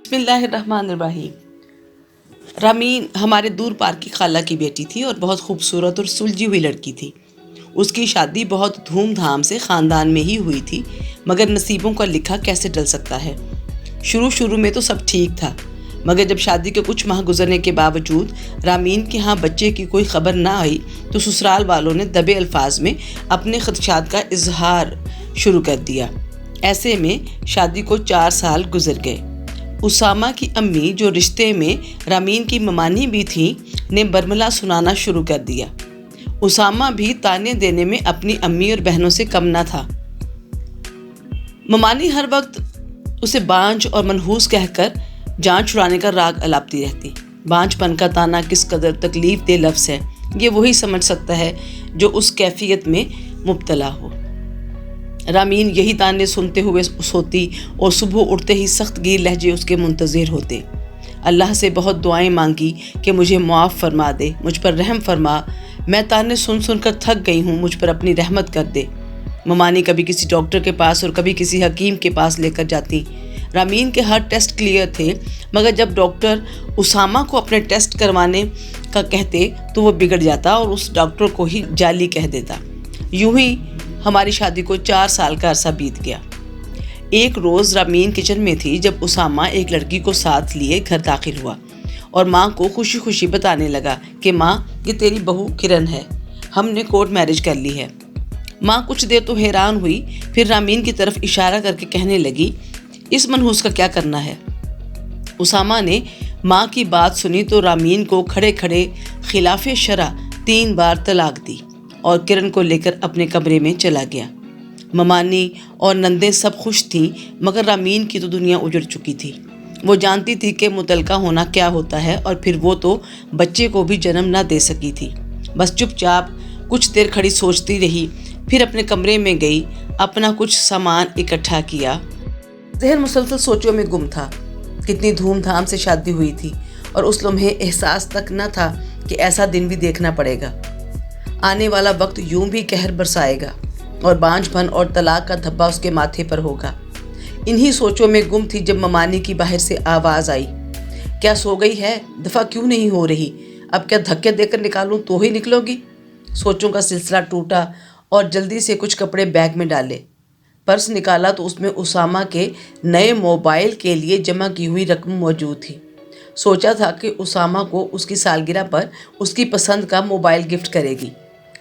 بسم اللہ الرحمن الرحیم۔ رامین ہمارے دور پار کی خالہ کی بیٹی تھی اور بہت خوبصورت اور سلجھی ہوئی لڑکی تھی۔ اس کی شادی بہت دھوم دھام سے خاندان میں ہی ہوئی تھی، مگر نصیبوں کا لکھا کیسے ٹل سکتا ہے۔ شروع میں تو سب ٹھیک تھا، مگر جب شادی کے کچھ ماہ گزرنے کے باوجود رامین کے ہاں بچے کی کوئی خبر نہ آئی تو سسرال والوں نے دبے الفاظ میں اپنے خدشات کا اظہار شروع کر دیا۔ ایسے میں شادی کو 4 سال گزر گئے۔ اسامہ کی امی، جو رشتے میں رامین کی ممانی بھی تھیں، نے برملا سنانا شروع کر دیا۔ اسامہ بھی تانے دینے میں اپنی امی اور بہنوں سے کم نہ تھا۔ ممانی ہر وقت اسے بانجھ اور منحوس کہہ کر جان چھڑانے کا راگ الاپتی رہتی۔ بانجھ پن کا تانا کس قدر تکلیف دہ لفظ ہے، یہ وہی سمجھ سکتا ہے جو اس کیفیت میں مبتلا ہو۔ رامین یہی تانے سنتے ہوئے سوتی اور صبح اٹھتے ہی سخت گیر لہجے اس کے منتظر ہوتے۔ اللہ سے بہت دعائیں مانگی کہ مجھے معاف فرما دے، مجھ پر رحم فرما، میں تانے سن کر تھک گئی ہوں، مجھ پر اپنی رحمت کر دے۔ ممانی کبھی کسی ڈاکٹر کے پاس اور کبھی کسی حکیم کے پاس لے کر جاتی۔ رامین کے ہر ٹیسٹ کلیئر تھے، مگر جب ڈاکٹر اسامہ کو اپنے ٹیسٹ کروانے کا کہتے تو وہ بگڑ جاتا اور اس ڈاکٹر کو ہی جعلی کہہ دیتا۔ یوں ہی ہماری شادی کو 4 سال کا عرصہ بیت گیا۔ ایک روز رامین کچن میں تھی جب اسامہ ایک لڑکی کو ساتھ لیے گھر داخل ہوا اور ماں کو خوشی خوشی بتانے لگا کہ ماں، یہ تیری بہو کرن ہے، ہم نے کورٹ میرج کر لی ہے۔ ماں کچھ دیر تو حیران ہوئی، پھر رامین کی طرف اشارہ کر کے کہنے لگی، اس منحوس کا کیا کرنا ہے؟ اسامہ نے ماں کی بات سنی تو رامین کو کھڑے کھڑے خلاف شرع 3 بار طلاق دی اور کرن کو لے کر اپنے کمرے میں چلا گیا۔ ممانی اور نندیں سب خوش تھیں، مگر رامین کی تو دنیا اجڑ چکی تھی۔ وہ جانتی تھی کہ متعلقہ ہونا کیا ہوتا ہے، اور پھر وہ تو بچے کو بھی جنم نہ دے سکی تھی۔ بس چپ چاپ کچھ دیر کھڑی سوچتی رہی، پھر اپنے کمرے میں گئی، اپنا کچھ سامان اکٹھا کیا۔ ذہن مسلسل سوچوں میں گم تھا۔ کتنی دھوم دھام سے شادی ہوئی تھی اور اس لمحے احساس تک نہ تھا کہ ایسا دن بھی دیکھنا پڑے گا۔ آنے والا وقت یوں بھی قہر برسائے گا اور بانجھ پن اور طلاق کا دھبا اس کے ماتھے پر ہوگا۔ انہی سوچوں میں گم تھی جب ممانی کی باہر سے آواز آئی، کیا سو گئی ہے؟ دفع کیوں نہیں ہو رہی؟ اب کیا دھکے دے کر نکالوں تو ہی نکلو گی؟ سوچوں کا سلسلہ ٹوٹا اور جلدی سے کچھ کپڑے بیگ میں ڈالے۔ پرس نکالا تو اس میں اسامہ کے نئے موبائل کے لیے جمع کی ہوئی رقم موجود تھی۔ سوچا تھا کہ اسامہ کو اس کی سالگرہ پر اس کی پسند کا موبائل گفٹ کرے گی۔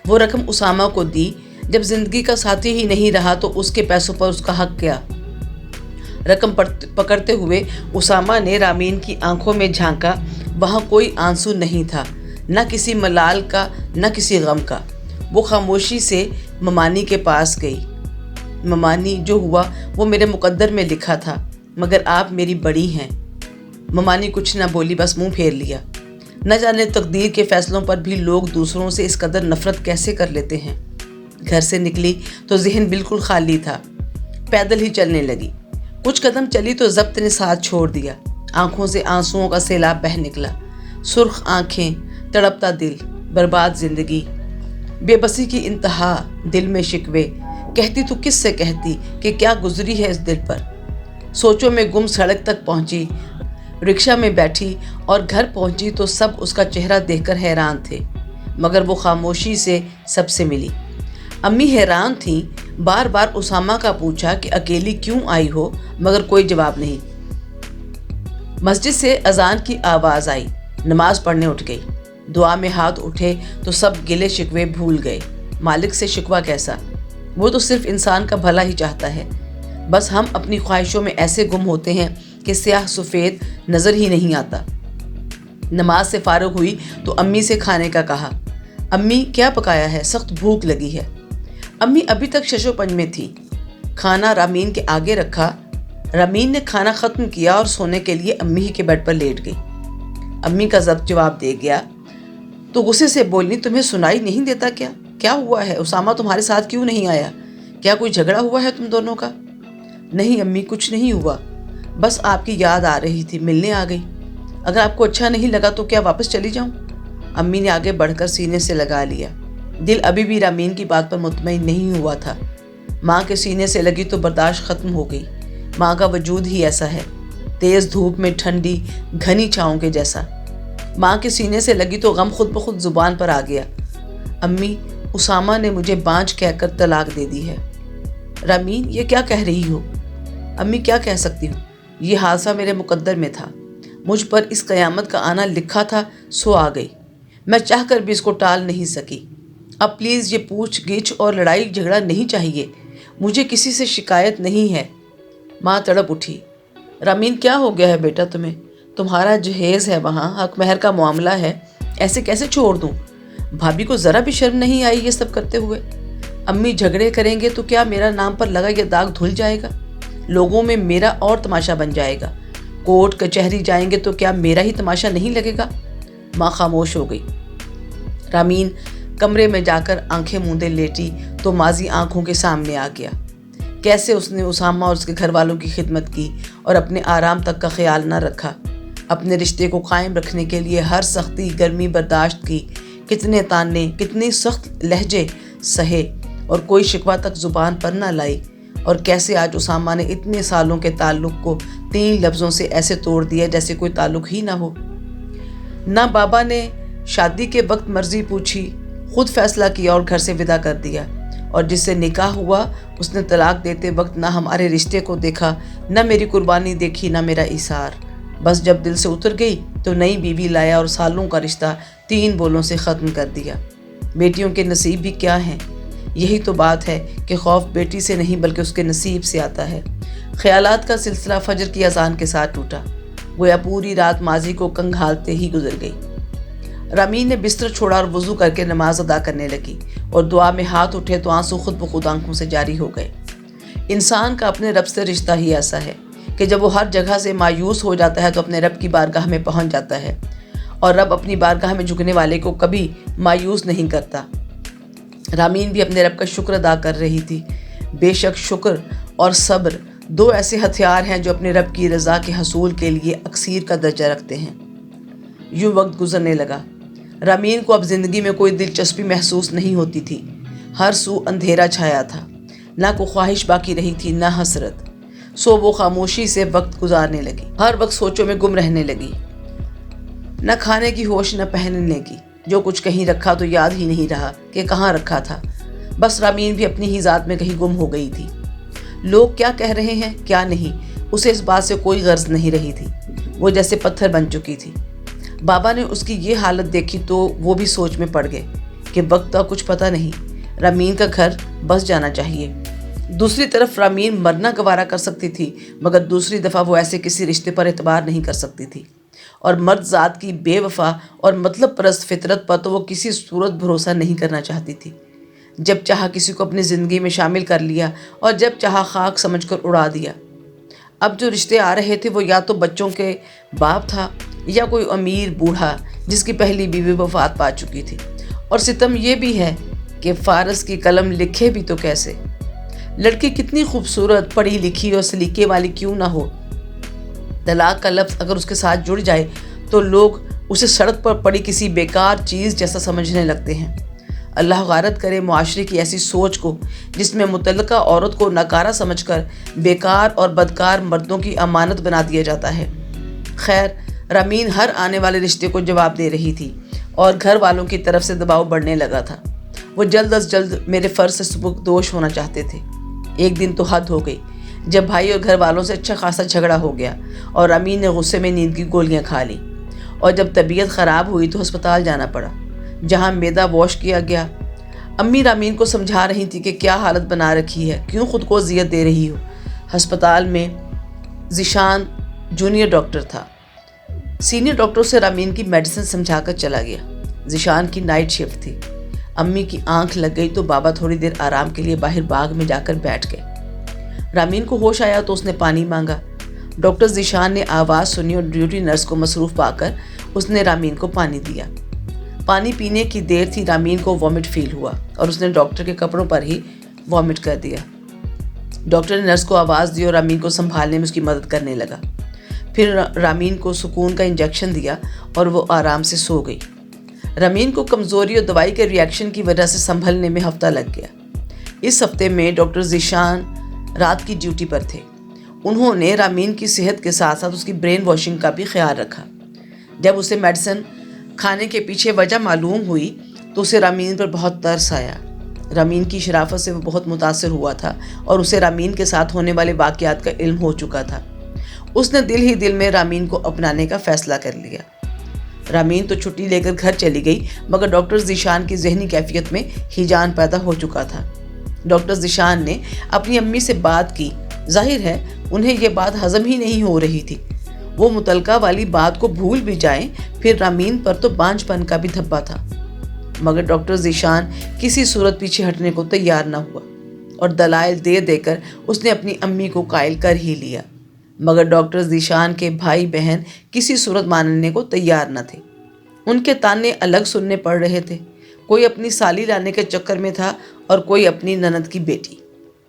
وہ رقم اسامہ کو دی۔ جب زندگی کا ساتھی ہی نہیں رہا تو اس کے پیسوں پر اس کا حق کیا؟ رقم پکڑتے ہوئے اسامہ نے رامین کی آنکھوں میں جھانکا۔ وہاں کوئی آنسو نہیں تھا، نہ کسی ملال کا، نہ کسی غم کا۔ وہ خاموشی سے ممانی کے پاس گئی۔ ممانی، جو ہوا وہ میرے مقدر میں لکھا تھا، مگر آپ میری بڑی ہیں۔ ممانی کچھ نہ بولی، بس منہ پھیر لیا۔ نہ جانے تقدیر کے فیصلوں پر بھی لوگ دوسروں سے اس قدر نفرت کیسے کر لیتے ہیں۔ گھر سے نکلی تو ذہن بالکل خالی تھا۔ پیدل ہی چلنے لگی۔ کچھ قدم چلی تو ضبط نے ساتھ چھوڑ دیا۔ آنکھوں سے آنسوؤں کا سیلاب بہہ نکلا۔ سرخ آنکھیں، تڑپتا دل، برباد زندگی، بے بسی کی انتہا، دل میں شکوے۔ کہتی تو کس سے کہتی کہ کیا گزری ہے اس دل پر۔ سوچوں میں گم سڑک تک پہنچی، رکشہ میں بیٹھی اور گھر پہنچی تو سب اس کا چہرہ دیکھ کر حیران تھے، مگر وہ خاموشی سے سب سے ملی۔ امی حیران تھیں، بار بار اسامہ کا پوچھا کہ اکیلی کیوں آئی ہو، مگر کوئی جواب نہیں۔ مسجد سے اذان کی آواز آئی، نماز پڑھنے اٹھ گئی۔ دعا میں ہاتھ اٹھے تو سب گلے شکوے بھول گئے۔ مالک سے شکوہ کیسا؟ وہ تو صرف انسان کا بھلا ہی چاہتا ہے۔ بس ہم اپنی خواہشوں میں ایسے گم ہوتے ہیں کہ سیاہ سفید نظر ہی نہیں آتا۔ نماز سے فارغ ہوئی تو امی سے کھانے کا کہا۔ امی، کیا پکایا ہے؟ سخت بھوک لگی ہے۔ امی ابھی تک شش و پنج میں تھی۔ کھانا رامین کے آگے رکھا۔ رامین نے کھانا ختم کیا اور سونے کے لیے امی ہی کے بیڈ پر لیٹ گئی۔ امی کا ضبط جواب دے گیا تو غصے سے بولنی، تمہیں سنائی نہیں دیتا کیا؟ کیا ہوا ہے؟ اسامہ تمہارے ساتھ کیوں نہیں آیا؟ کیا کوئی جھگڑا ہوا ہے تم دونوں کا؟ نہیں امی، کچھ نہیں ہوا، بس آپ کی یاد آ رہی تھی، ملنے آ گئی۔ اگر آپ کو اچھا نہیں لگا تو کیا واپس چلی جاؤں؟ امی نے آگے بڑھ کر سینے سے لگا لیا۔ دل ابھی بھی رامین کی بات پر مطمئن نہیں ہوا تھا۔ ماں کے سینے سے لگی تو برداشت ختم ہو گئی۔ ماں کا وجود ہی ایسا ہے۔ تیز دھوپ میں ٹھنڈی گھنی چھاؤں کے جیسا۔ ماں کے سینے سے لگی تو غم خود بخود زبان پر آ گیا۔ امی، اسامہ نے مجھے بانجھ کہہ کر طلاق دے دی ہے۔ رامین، یہ کیا کہہ رہی ہو؟ امی، کیا کہہ سکتی ہوں؟ یہ حادثہ میرے مقدر میں تھا، مجھ پر اس قیامت کا آنا لکھا تھا، سو آ گئی۔ میں چاہ کر بھی اس کو ٹال نہیں سکی۔ اب پلیز یہ پوچھ گچھ اور لڑائی جھگڑا نہیں چاہیے، مجھے کسی سے شکایت نہیں ہے۔ ماں تڑپ اٹھی۔ رامین، کیا ہو گیا ہے بیٹا تمہیں؟ تمہارا جہیز ہے وہاں، حق مہر کا معاملہ ہے، ایسے کیسے چھوڑ دوں؟ بھابھی کو ذرا بھی شرم نہیں آئی یہ سب کرتے ہوئے؟ امی، جھگڑے کریں گے تو کیا میرا نام پر لگا یہ داغ دھل جائے گا؟ لوگوں میں میرا اور تماشا بن جائے گا۔ کورٹ کچہری جائیں گے تو کیا میرا ہی تماشا نہیں لگے گا؟ ماں خاموش ہو گئی۔ رامین کمرے میں جا کر آنکھیں موندے لیٹی تو ماضی آنکھوں کے سامنے آ گیا۔ کیسے اس نے اسامہ اور اس کے گھر والوں کی خدمت کی اور اپنے آرام تک کا خیال نہ رکھا۔ اپنے رشتے کو قائم رکھنے کے لیے ہر سختی گرمی برداشت کی، کتنے تانے، کتنے سخت لہجے سہے اور کوئی شکوہ تک زبان پر نہ لائی۔ اور کیسے آج اسامہ نے اتنے سالوں کے تعلق کو 3 لفظوں سے ایسے توڑ دیا جیسے کوئی تعلق ہی نہ ہو۔ نہ بابا نے شادی کے وقت مرضی پوچھی، خود فیصلہ کیا اور گھر سے ودا کر دیا، اور جس سے نکاح ہوا اس نے طلاق دیتے وقت نہ ہمارے رشتے کو دیکھا، نہ میری قربانی دیکھی، نہ میرا ایثار۔ بس جب دل سے اتر گئی تو نئی بیوی لایا اور سالوں کا رشتہ 3 بولوں سے ختم کر دیا۔ بیٹیوں کے نصیب بھی کیا ہیں؟ یہی تو بات ہے کہ خوف بیٹی سے نہیں بلکہ اس کے نصیب سے آتا ہے۔ خیالات کا سلسلہ فجر کی اذان کے ساتھ ٹوٹا، گویا پوری رات ماضی کو کنگھالتے ہی گزر گئی۔ رامین نے بستر چھوڑا اور وضو کر کے نماز ادا کرنے لگی، اور دعا میں ہاتھ اٹھے تو آنسو خود بخود آنکھوں سے جاری ہو گئے۔ انسان کا اپنے رب سے رشتہ ہی ایسا ہے کہ جب وہ ہر جگہ سے مایوس ہو جاتا ہے تو اپنے رب کی بارگاہ میں پہنچ جاتا ہے، اور رب اپنی بارگاہ میں جھکنے والے کو کبھی مایوس نہیں کرتا۔ رامین بھی اپنے رب کا شکر ادا کر رہی تھی۔ بے شک شکر اور صبر 2 ایسے ہتھیار ہیں جو اپنے رب کی رضا کے حصول کے لیے اکسیر کا درجہ رکھتے ہیں۔ یوں وقت گزرنے لگا۔ رامین کو اب زندگی میں کوئی دلچسپی محسوس نہیں ہوتی تھی۔ ہر سو اندھیرا چھایا تھا، نہ کوئی خواہش باقی رہی تھی، نہ حسرت۔ سو وہ خاموشی سے وقت گزارنے لگی، ہر وقت سوچوں میں گم رہنے لگی۔ نہ کھانے کی ہوش، نہ پہننے کی، جو کچھ کہیں رکھا تو یاد ہی نہیں رہا کہ کہاں رکھا تھا۔ بس رامین بھی اپنی ہی ذات میں کہیں گم ہو گئی تھی۔ لوگ کیا کہہ رہے ہیں کیا نہیں، اسے اس بات سے کوئی غرض نہیں رہی تھی۔ وہ جیسے پتھر بن چکی تھی۔ بابا نے اس کی یہ حالت دیکھی تو وہ بھی سوچ میں پڑ گئے کہ وقت کا کچھ پتہ نہیں، رامین کا گھر بس جانا چاہیے۔ دوسری طرف رامین مرنا گوارا کر سکتی تھی، مگر دوسری دفعہ وہ ایسے کسی رشتے پر اعتبار نہیں کر سکتی تھی، اور مرد ذات کی بے وفا اور مطلب پرست فطرت پر تو وہ کسی صورت بھروسہ نہیں کرنا چاہتی تھی۔ جب چاہا کسی کو اپنی زندگی میں شامل کر لیا اور جب چاہا خاک سمجھ کر اڑا دیا۔ اب جو رشتے آ رہے تھے وہ یا تو بچوں کے باپ تھا یا کوئی امیر بوڑھا جس کی پہلی بیوی وفات پا چکی تھی۔ اور ستم یہ بھی ہے کہ فارس کی قلم لکھے بھی تو کیسے؟ لڑکی کتنی خوبصورت، پڑھی لکھی اور سلیقے والی کیوں نہ ہو، طلاق کا لفظ اگر اس کے ساتھ جڑ جائے تو لوگ اسے سڑک پر پڑی کسی بیکار چیز جیسا سمجھنے لگتے ہیں۔ اللہ غارت کرے معاشرے کی ایسی سوچ کو جس میں متعلقہ عورت کو ناکارہ سمجھ کر بیکار اور بدکار مردوں کی امانت بنا دیا جاتا ہے۔ خیر، رامین ہر آنے والے رشتے کو جواب دے رہی تھی اور گھر والوں کی طرف سے دباؤ بڑھنے لگا تھا۔ وہ جلد از جلد میرے فرض سے سبکدوش ہونا چاہتے تھے۔ ایک دن تو حد ہو گئی جب بھائی اور گھر والوں سے اچھا خاصا جھگڑا ہو گیا اور رامین نے غصے میں نیند کی گولیاں کھا لیں، اور جب طبیعت خراب ہوئی تو ہسپتال جانا پڑا جہاں معدہ واش کیا گیا۔ امی رامین کو سمجھا رہی تھی کہ کیا حالت بنا رکھی ہے، کیوں خود کو اذیت دے رہی ہو۔ ہسپتال میں ذیشان جونیئر ڈاکٹر تھا۔ سینئر ڈاکٹر سے رامین کی میڈیسن سمجھا کر چلا گیا۔ ذیشان کی نائٹ شفٹ تھی۔ امی کی آنکھ لگ گئی تو بابا تھوڑی دیر آرام کے لیے باہر باغ میں جا کر بیٹھ گئے۔ رامین کو ہوش آیا تو اس نے پانی مانگا۔ ڈاکٹر ذیشان نے آواز سنی اور ڈیوٹی نرس کو مصروف پا کر اس نے رامین کو پانی دیا۔ پانی پینے کی دیر تھی، رامین کو وامٹ فیل ہوا اور اس نے ڈاکٹر کے کپڑوں پر ہی وامٹ کر دیا۔ ڈاکٹر نے نرس کو آواز دی اور رامین کو سنبھالنے میں اس کی مدد کرنے لگا۔ پھر رامین کو سکون کا انجیکشن دیا اور وہ آرام سے سو گئی۔ رامین کو کمزوری اور دوائی کے ریئیکشن کی وجہ سے سنبھلنے میں ہفتہ لگ گیا۔ اس ہفتے میں ڈاکٹر ذیشان رات کی ڈیوٹی پر تھے۔ انہوں نے رامین کی صحت کے ساتھ ساتھ اس کی برین واشنگ کا بھی خیال رکھا۔ جب اسے میڈیسن کھانے کے پیچھے وجہ معلوم ہوئی تو اسے رامین پر بہت ترس آیا۔ رامین کی شرافت سے وہ بہت متاثر ہوا تھا اور اسے رامین کے ساتھ ہونے والے واقعات کا علم ہو چکا تھا۔ اس نے دل ہی دل میں رامین کو اپنانے کا فیصلہ کر لیا۔ رامین تو چھٹی لے کر گھر چلی گئی، مگر ڈاکٹر ذیشان کی ذہنی کیفیت میں ہیجان پیدا ہو چکا تھا۔ ڈاکٹر ذیشان نے اپنی امی سے بات کی۔ ظاہر ہے انہیں یہ بات ہضم ہی نہیں ہو رہی تھی۔ وہ متعلقہ والی بات کو بھول بھی جائیں، پھر رامین پر تو بانجھ پن کا بھی دھبا تھا۔ مگر ڈاکٹر ذیشان کسی صورت پیچھے ہٹنے کو تیار نہ ہوا اور دلائل دے دے کر اس نے اپنی امی کو قائل کر ہی لیا۔ مگر ڈاکٹر ذیشان کے بھائی بہن کسی صورت ماننے کو تیار نہ تھے۔ ان کے تانے الگ سننے پڑ رہے تھے۔ کوئی اپنی سالی لانے کے چکر میں تھا اور کوئی اپنی نند کی بیٹی۔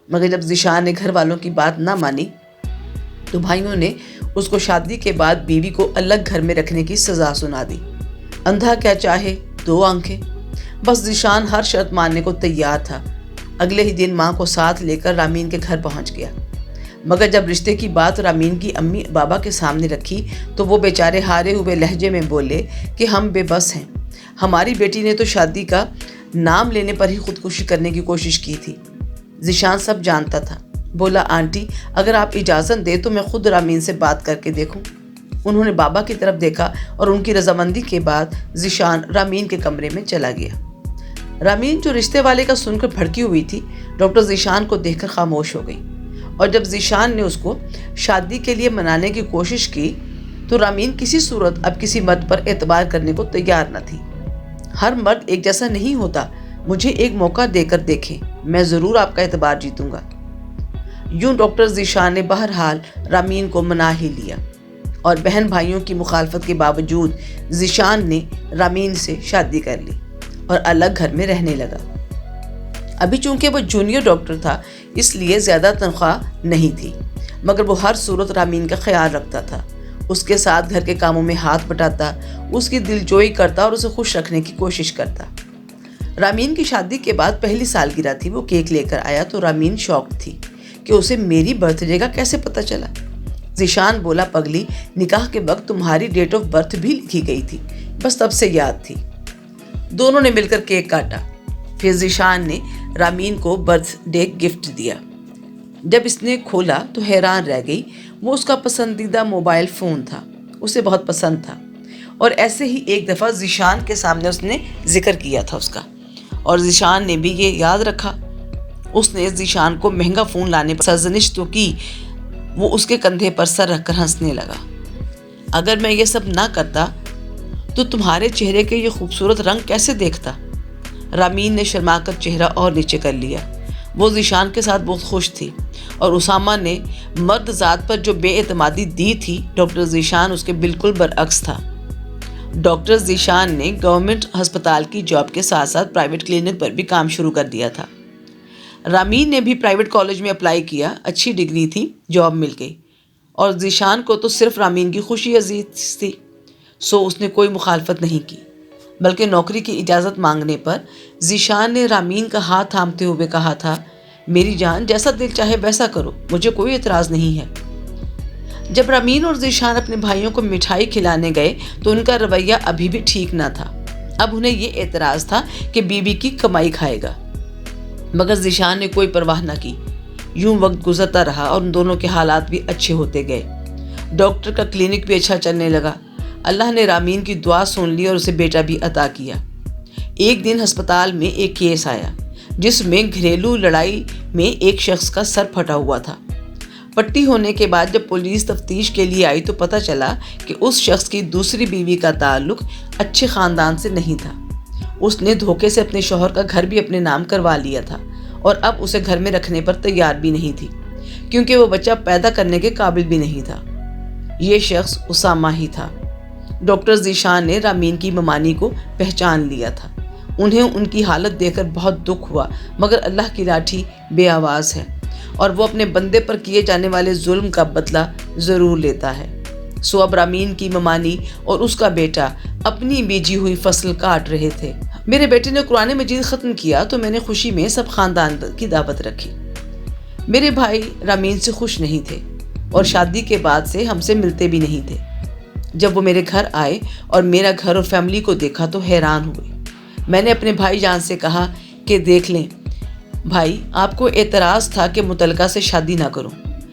مگر جب ذیشان نے گھر والوں کی بات نہ مانی تو بھائیوں نے اس کو شادی کے بعد بیوی کو الگ گھر میں رکھنے کی سزا سنا دی۔ اندھا کیا چاہے دو آنکھیں۔ بس ذیشان ہر شرط ماننے کو تیار تھا۔ اگلے ہی دن ماں کو ساتھ لے کر رامین کے گھر پہنچ گیا۔ مگر جب رشتے کی بات رامین کی امی بابا کے سامنے رکھی تو وہ بیچارے ہارے ہوئے لہجے میں بولے کہ ہم بے بس ہیں۔ ہماری بیٹی نے تو شادی کا نام لینے پر ہی خودکشی کرنے کی کوشش کی تھی۔ ذیشان سب جانتا تھا۔ بولا آنٹی اگر آپ اجازت دیں تو میں خود رامین سے بات کر کے دیکھوں۔ انہوں نے بابا کی طرف دیکھا اور ان کی رضامندی کے بعد ذیشان رامین کے کمرے میں چلا گیا۔ رامین جو رشتے والے کا سن کر بھڑکی ہوئی تھی، ڈاکٹر ذیشان کو دیکھ کر خاموش ہو گئی، اور جب ذیشان نے اس کو شادی کے لیے منانے کی کوشش کی تو رامین کسی صورت اب کسی مرد پر اعتبار کرنے کو تیار نہ تھی۔ ہر مرد ایک جیسا نہیں ہوتا، مجھے ایک موقع دے کر دیکھیں، میں ضرور آپ کا اعتبار جیتوں گا۔ یوں ڈاکٹر ذیشان نے بہرحال رامین کو منا ہی لیا، اور بہن بھائیوں کی مخالفت کے باوجود ذیشان نے رامین سے شادی کر لی اور الگ گھر میں رہنے لگا۔ ابھی چونکہ وہ جونیئر ڈاکٹر تھا اس لیے زیادہ تنخواہ نہیں تھی، مگر وہ ہر صورت رامین کا خیال رکھتا تھا، اس کے ساتھ گھر کے کاموں میں ہاتھ بٹاتا، اس کی دلجوئی کرتا اور اسے خوش رکھنے کی کوشش کرتا۔ رامین کی شادی کے بعد پہلی سالگرہ تھی، وہ کیک لے کر آیا تو رامین شاکڈ تھی کہ اسے میری برتھ ڈے کا کیسے پتہ چلا۔ ذیشان بولا پگلی نکاح کے وقت تمہاری ڈیٹ آف برتھ بھی لکھی گئی تھی، بس تب سے یاد تھی۔ دونوں نے مل کر کیک کاٹا۔ پھر ذیشان نے رامین کو برتھ ڈے گفٹ دیا۔ جب اس نے کھولا تو حیران رہ گئی، وہ اس کا پسندیدہ موبائل فون تھا، اسے بہت پسند تھا، اور ایسے ہی ایک دفعہ ذیشان کے سامنے اس نے ذکر کیا تھا اس کا، اور ذیشان نے بھی یہ یاد رکھا۔ اس نے ذیشان کو مہنگا فون لانے پر سرزنش تو کی، وہ اس کے کندھے پر سر رکھ کر ہنسنے لگا۔ اگر میں یہ سب نہ کرتا تو تمہارے چہرے کے یہ خوبصورت رنگ کیسے دیکھتا؟ رامین نے شرما کر چہرہ اور نیچے کر لیا۔ وہ ذیشان کے ساتھ بہت خوش تھی، اور اسامہ نے مرد ذات پر جو بے اعتمادی دی تھی، ڈاکٹر ذیشان اس کے بالکل برعکس تھا۔ ڈاکٹر ذیشان نے گورنمنٹ ہسپتال کی جاب کے ساتھ ساتھ پرائیویٹ کلینک پر بھی کام شروع کر دیا تھا۔ رامین نے بھی پرائیویٹ کالج میں اپلائی کیا، اچھی ڈگری تھی، جاب مل گئی، اور ذیشان کو تو صرف رامین کی خوشی عزیز تھی، سو اس نے کوئی مخالفت نہیں کی، بلکہ نوکری کی اجازت مانگنے پر ذیشان نے رامین کا ہاتھ تھامتے ہوئے کہا تھا، میری جان جیسا دل چاہے ویسا کرو، مجھے کوئی اعتراض نہیں ہے۔ جب رامین اور ذیشان اپنے بھائیوں کو مٹھائی کھلانے گئے تو ان کا رویہ ابھی بھی ٹھیک نہ تھا۔ اب انہیں یہ اعتراض تھا کہ بیوی کی کمائی کھائے گا، مگر ذیشان نے کوئی پرواہ نہ کی۔ یوں وقت گزرتا رہا اور ان دونوں کے حالات بھی اچھے ہوتے گئے۔ ڈاکٹر کا کلینک بھی اچھا چلنے لگا۔ اللہ نے رامین کی دعا سن لی اور اسے بیٹا بھی عطا کیا۔ ایک دن ہسپتال میں ایک کیس آیا جس میں گھریلو لڑائی میں ایک شخص کا سر پھٹا ہوا تھا۔ پٹی ہونے کے بعد جب پولیس تفتیش کے لیے آئی تو پتہ چلا کہ اس شخص کی دوسری بیوی کا تعلق اچھے خاندان سے نہیں تھا۔ اس نے دھوکے سے اپنے شوہر کا گھر بھی اپنے نام کروا لیا تھا، اور اب اسے گھر میں رکھنے پر تیار بھی نہیں تھی، کیونکہ وہ بچہ پیدا کرنے کے قابل بھی نہیں تھا۔ یہ شخص اسامہ ہی تھا۔ ڈاکٹر ذیشان نے رامین کی ممانی کو پہچان لیا تھا۔ انہیں ان کی حالت دیکھ کر بہت دکھ ہوا، مگر اللہ کی لاٹھی بے آواز ہے، اور وہ اپنے بندے پر کیے جانے والے ظلم کا بدلہ ضرور لیتا ہے۔ سو اب رامین کی ممانی اور اس کا بیٹا اپنی بیجی ہوئی فصل کاٹ رہے تھے۔ میرے بیٹے نے قرآن مجید ختم کیا تو میں نے خوشی میں سب خاندان کی دعوت رکھی۔ میرے بھائی رامین سے خوش نہیں تھے، اور شادی کے بعد سے ہم سے ملتے بھی نہیں تھے۔ جب وہ میرے گھر آئے اور میرا گھر اور فیملی کو دیکھا تو حیران ہوئے۔ میں نے اپنے بھائی جان سے کہا کہ دیکھ لیں بھائی، آپ کو اعتراض تھا کہ مطلقہ سے شادی نہ کروں،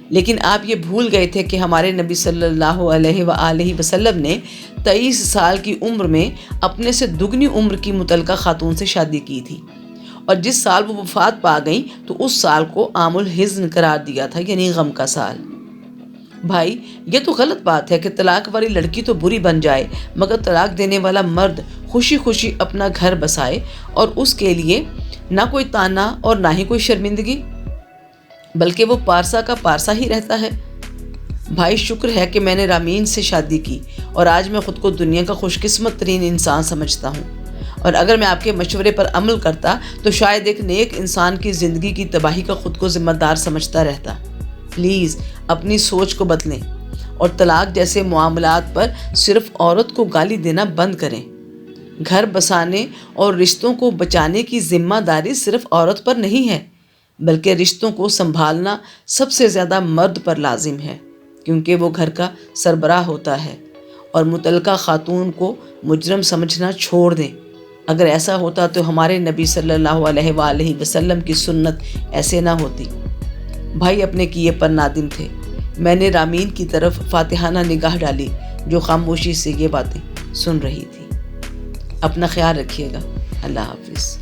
لیکن آپ یہ بھول گئے تھے کہ ہمارے نبی صلی اللہ علیہ وآلہ وسلم نے 23 سال کی عمر میں اپنے سے دگنی عمر کی مطلقہ خاتون سے شادی کی تھی، اور جس سال وہ وفات پا گئیں تو اس سال کو عام الحزن قرار دیا تھا، یعنی غم کا سال۔ بھائی، یہ تو غلط بات ہے کہ طلاق والی لڑکی تو بری بن جائے مگر طلاق دینے والا مرد خوشی خوشی اپنا گھر بسائے اور اس کے لیے نہ کوئی تانا اور نہ ہی کوئی شرمندگی، بلکہ وہ پارسا کا پارسا ہی رہتا ہے۔ بھائی، شکر ہے کہ میں نے رامین سے شادی کی اور آج میں خود کو دنیا کا خوش قسمت ترین انسان سمجھتا ہوں، اور اگر میں آپ کے مشورے پر عمل کرتا تو شاید ایک نیک انسان کی زندگی کی تباہی کا خود کو ذمہ دار سمجھتا رہتا۔ پلیز اپنی سوچ کو بدلیں اور طلاق جیسے معاملات پر صرف عورت کو گالی دینا بند کریں۔ گھر بسانے اور رشتوں کو بچانے کی ذمہ داری صرف عورت پر نہیں ہے، بلکہ رشتوں کو سنبھالنا سب سے زیادہ مرد پر لازم ہے، کیونکہ وہ گھر کا سربراہ ہوتا ہے۔ اور مطلقہ خاتون کو مجرم سمجھنا چھوڑ دیں۔ اگر ایسا ہوتا تو ہمارے نبی صلی اللہ علیہ وآلہ وسلم کی سنت ایسے نہ ہوتی۔ بھائی اپنے کیے پر نادم تھے۔ میں نے رامین کی طرف فاتحانہ نگاہ ڈالی جو خاموشی سے یہ باتیں سن رہی تھی۔ اپنا خیال رکھیے گا۔ اللہ حافظ۔